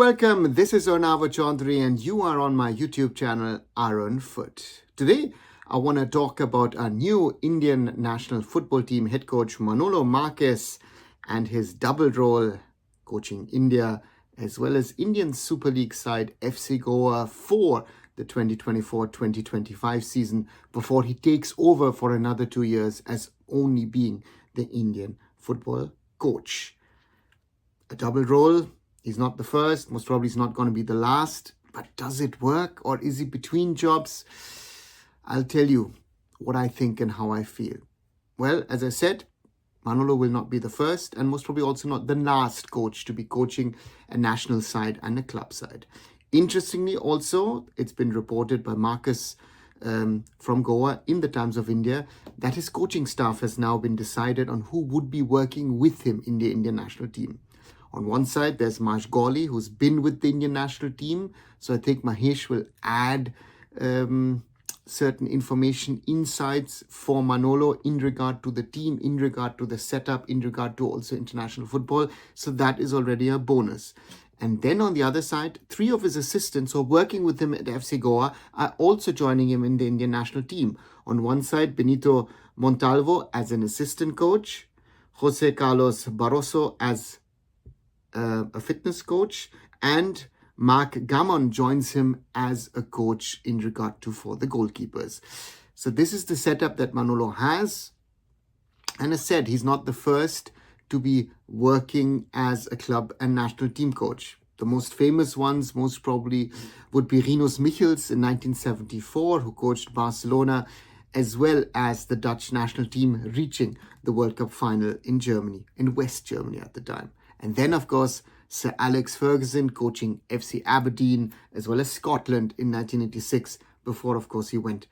welcome. This is Arunava Chaudhuri and you are on my YouTube channel Arunfoot. Today, I want to talk about our new Indian national football team head coach Manolo Marquez and his double role coaching India as well as Indian Super League side FC Goa for the 2024-2025 season before he takes over for another 2 years as only being the Indian football coach. A double role. He's not the first, most probably he's not going to be the last. But does it work or is he between jobs? I'll tell you what I think and how I feel. Well, as I said, Manolo will not be the first and most probably also not the last coach to be coaching a national side and a club side. Interestingly also, it's been reported by Marcus from Goa in the Times of India that his coaching staff has now been decided on who would be working with him in the Indian national team. On one side, there's Mahesh Gawli, who's been with the Indian national team. So I think Mahesh will add certain information, insights for Manolo in regard to the team, in regard to the setup, in regard to also international football. So that is already a bonus. And then on the other side, 3 of his assistants who are working with him at FC Goa are also joining him in the Indian national team. On one side, Benito Montalvo as an assistant coach, Jose Carlos Barroso as a fitness coach, and Mark Gamon joins him as a coach in regard to for the goalkeepers. So this is the setup that Manolo has. And as said, he's not the first to be working as a club and national team coach. The most famous ones most probably would be Rinus Michels in 1974, who coached Barcelona, as well as the Dutch national team reaching the World Cup final in Germany, in West Germany at the time. And then, of course, Sir Alex Ferguson coaching FC Aberdeen as well as Scotland in 1986 before, of course, he went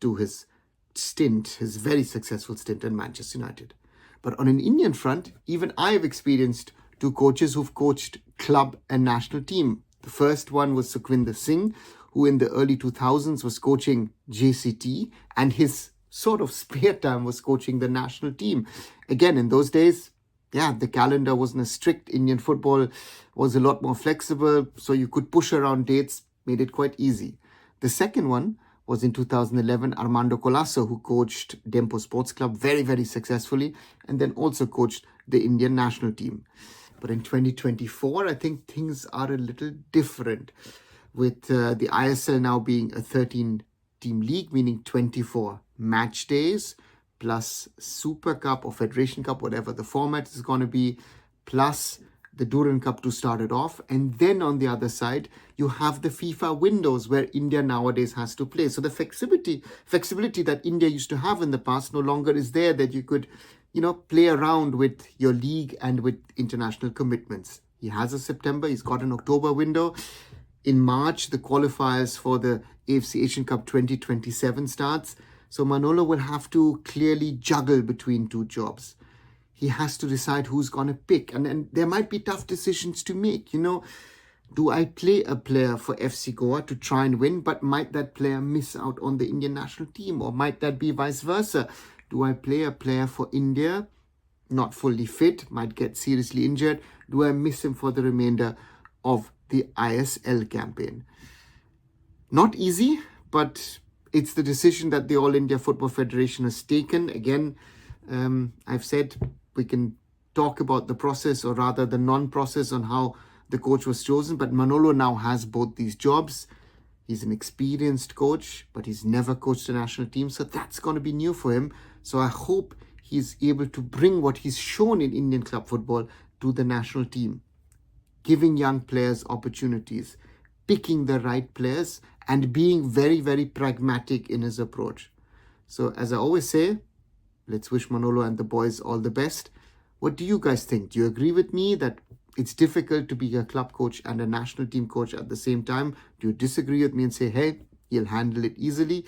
to his stint, his very successful stint at Manchester United. But on an Indian front, even I have experienced 2 coaches who've coached club and national team. The first one was Sukhwinder Singh, who in the early 2000s was coaching JCT and his sort of spare time was coaching the national team. Again, in those days, the calendar wasn't as strict. Indian football was a lot more flexible, so you could push around dates, made it quite easy. The second one was in 2011, Armando Colasso, who coached Dempo Sports Club very, very successfully, and then also coached the Indian national team. But in 2024, I think things are a little different, with the ISL now being a 13-team league, meaning 24 match days, plus Super Cup or Federation Cup, whatever the format is going to be, plus the Duran Cup to start it off. And then on the other side, you have the FIFA windows where India nowadays has to play. So the flexibility that India used to have in the past no longer is there, that you could, play around with your league and with international commitments. He has a September, he's got an October window. In March, the qualifiers for the AFC Asian Cup 2027 starts. So Manolo will have to clearly juggle between 2 jobs. He has to decide who's going to pick. And there might be tough decisions to make. Do I play a player for FC Goa to try and win, but might that player miss out on the Indian national team? Or might that be vice versa? Do I play a player for India, not fully fit, might get seriously injured? Do I miss him for the remainder of the ISL campaign? Not easy, but it's the decision that the All India Football Federation has taken. Again, I've said we can talk about the process, or rather the non-process, on how the coach was chosen. But Manolo now has both these jobs. He's an experienced coach, but he's never coached a national team. So that's going to be new for him. So I hope he's able to bring what he's shown in Indian club football to the national team, giving young players opportunities, picking the right players, and being very, very pragmatic in his approach. So as I always say, let's wish Manolo and the boys all the best. What do you guys think? Do you agree with me that it's difficult to be a club coach and a national team coach at the same time? Do you disagree with me and say, hey, he'll handle it easily?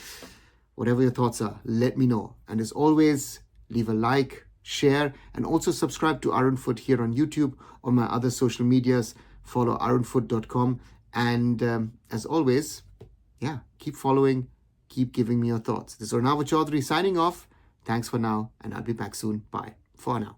Whatever your thoughts are, let me know. And as always, leave a like, share, and also subscribe to Arunfoot here on YouTube or my other social medias. Follow arunfoot.com. And as always, keep following, keep giving me your thoughts. This is Arunava Chaudhuri signing off. Thanks for now, and I'll be back soon. Bye for now.